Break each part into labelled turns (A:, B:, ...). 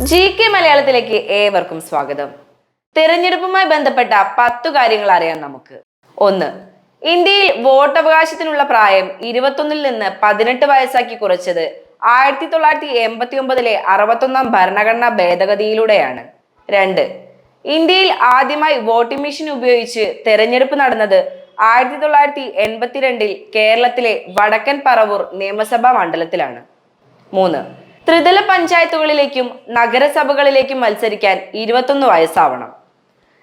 A: GK മലയാളത്തിലേക്ക് ഏവർക്കും സ്വാഗതം. തെരഞ്ഞെടുപ്പുമായി ബന്ധപ്പെട്ട 10 കാര്യങ്ങൾ അറിയാം നമുക്ക്. 1. ഇന്ത്യയിൽ വോട്ടവകാശത്തിനുള്ള പ്രായം 21 നിന്ന് 18 വയസ്സാക്കി കുറച്ചത് 1989 61ാം ഭരണഘടനാ ഭേദഗതിയിലൂടെയാണ്. 2. ഇന്ത്യയിൽ ആദ്യമായി വോട്ടിംഗ് മെഷീൻ ഉപയോഗിച്ച് തെരഞ്ഞെടുപ്പ് നടന്നത് 1982 കേരളത്തിലെ വടക്കൻ പറവൂർ നിയമസഭാ മണ്ഡലത്തിലാണ്. 3. ത്രിതല പഞ്ചായത്തുകളിലേക്കും നഗരസഭകളിലേക്കും മത്സരിക്കാൻ 21 വയസ്സാവണം.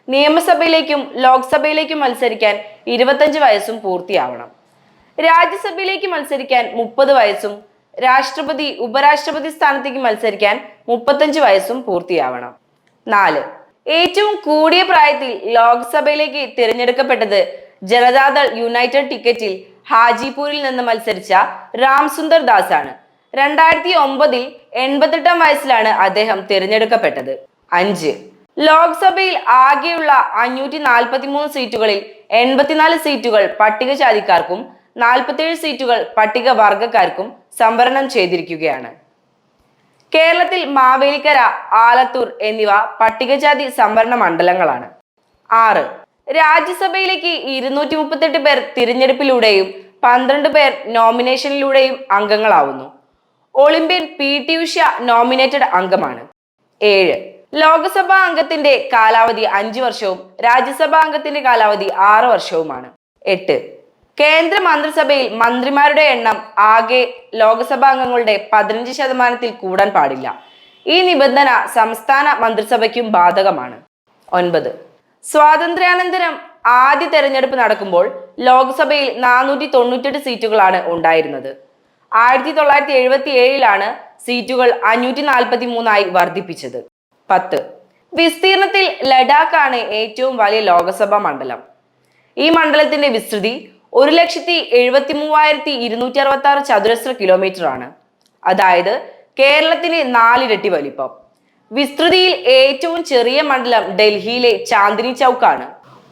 A: നിയമസഭയിലേക്കും ലോക്സഭയിലേക്കും മത്സരിക്കാൻ 25 വയസ്സും പൂർത്തിയാവണം. രാജ്യസഭയിലേക്ക് മത്സരിക്കാൻ 30 വയസ്സും രാഷ്ട്രപതി ഉപരാഷ്ട്രപതി സ്ഥാനത്തേക്ക് മത്സരിക്കാൻ 35 വയസ്സും പൂർത്തിയാവണം. 4. ഏറ്റവും കൂടിയ പ്രായത്തിൽ ലോക്സഭയിലേക്ക് തിരഞ്ഞെടുക്കപ്പെട്ടത് ജനതാദൾ യുണൈറ്റഡ് ടിക്കറ്റിൽ ഹാജിപൂരിൽ നിന്ന് മത്സരിച്ച രാംസുന്ദർ ദാസ് ആണ്. 2009 88ാം വയസ്സിലാണ് അദ്ദേഹം തിരഞ്ഞെടുക്കപ്പെട്ടത്. 5. ലോക്സഭയിൽ ആകെയുള്ള 543 സീറ്റുകളിൽ 84 സീറ്റുകൾ പട്ടികജാതിക്കാർക്കും 47 സീറ്റുകൾ പട്ടികവർഗക്കാർക്കും സംവരണം ചെയ്തിരിക്കുകയാണ്. കേരളത്തിൽ മാവേലിക്കര, ആലത്തൂർ എന്നിവ പട്ടികജാതി സംവരണ മണ്ഡലങ്ങളാണ്. 6. രാജ്യസഭയിലേക്ക് 238 പേർ തിരഞ്ഞെടുപ്പിലൂടെയും 12 പേർ നോമിനേഷനിലൂടെയും അംഗങ്ങളാവുന്നു. ഒളിമ്പ്യൻ PT ഉഷ നോമിനേറ്റഡ് അംഗമാണ്. 7. ലോക്സഭാ അംഗത്തിന്റെ കാലാവധി 5 വർഷവും രാജ്യസഭാ അംഗത്തിന്റെ കാലാവധി 6 വർഷവുമാണ്. 8. കേന്ദ്ര മന്ത്രിസഭയിൽ മന്ത്രിമാരുടെ എണ്ണം ആകെ ലോക്സഭാ അംഗങ്ങളുടെ 15% കൂടാൻ പാടില്ല. ഈ നിബന്ധന സംസ്ഥാന മന്ത്രിസഭയ്ക്കും ബാധകമാണ്. 9. സ്വാതന്ത്ര്യാനന്തരം ആദ്യ തെരഞ്ഞെടുപ്പ് നടക്കുമ്പോൾ ലോക്സഭയിൽ 498 സീറ്റുകളാണ് ഉണ്ടായിരുന്നത്. 1977 സീറ്റുകൾ 543 വർദ്ധിപ്പിച്ചത്. 10. വിസ്തീർണത്തിൽ ലഡാക്ക് ആണ് ഏറ്റവും വലിയ ലോക്സഭാ മണ്ഡലം. ഈ മണ്ഡലത്തിന്റെ വിസ്തൃതി 1,73,266 ചതുരശ്ര കിലോമീറ്റർ ആണ്. അതായത് കേരളത്തിന് 4 ഇരട്ടി വലിപ്പം. വിസ്തൃതിയിൽ ഏറ്റവും ചെറിയ മണ്ഡലം ഡൽഹിയിലെ ചാന്ദിനി ചൗക്കാണ്.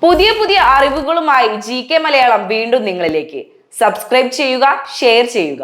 A: പുതിയ അറിവുകളുമായി GK മലയാളം വീണ്ടും നിങ്ങളിലേക്ക്. സബ്സ്ക്രൈബ് ചെയ്യുക, ഷെയർ ചെയ്യുക.